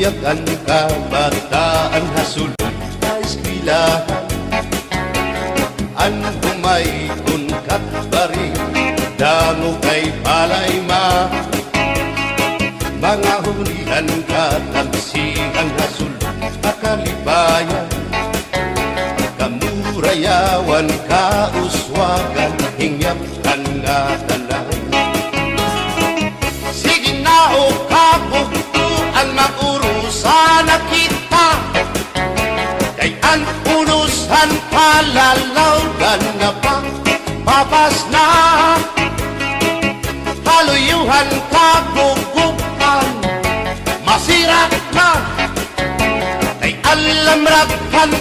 Iyakan ka bataan hasulod na eskwelahan. Ang humay kat bari dango kay palay ma. Mga hulihan ka tamsihan hasulod akalibayan. Kamurayawan ka uswagan hingyap kan nga tanan. Sige na o kabugtuan mag-urusan na kita. Kay ang urusan palalawgan na pa papas na. Haluyuhan kabugukan masira na. Kay alam raghan